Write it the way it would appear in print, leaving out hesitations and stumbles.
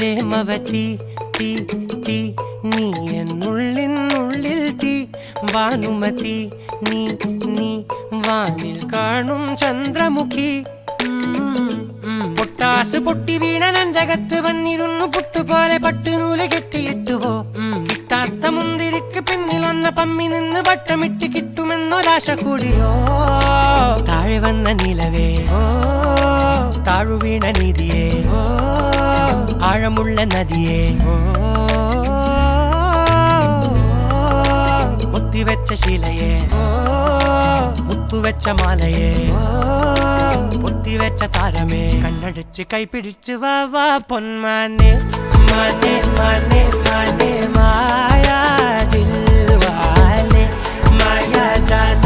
പ്രേമവതി തീ തീ നീ എന്നുള്ളിൽ തീ ഭാനുമതി നീ നീ വാനിൽ കാണും ചന്ദ്രമുഖി പൊട്ടാസ് പൊട്ടി വീണ നെഞ്ചകത്ത് വന്നിരുന്നു പുട്ടുപോലെ പട്ടുനൂല് കെട്ടിയിട്ടുവോ കിട്ടാത്ത മുന്തിരിക്ക് പിന്നിൽ വന്ന പമ്മി നിന്ന് വട്ടമിട്ട് കിട്ടുമെന്നൊരാശ കൂടിയോ താഴെ വന്ന നിലവേ താഴു വീണ നിധിയേ ആഴമുള്ള നദിയേ കൊത്തിവെച്ച ശിലയേ മുത്തുവെച്ച മാലയേ പൊത്തിവെച്ച താരമേ കണ്ണടിച്ച് കൈപിടിച്ച് വാ വാ പൊന്മാനെ മാനെ മാനെ മാനെ മായാ ദിൽവാലെ മായാ ജാല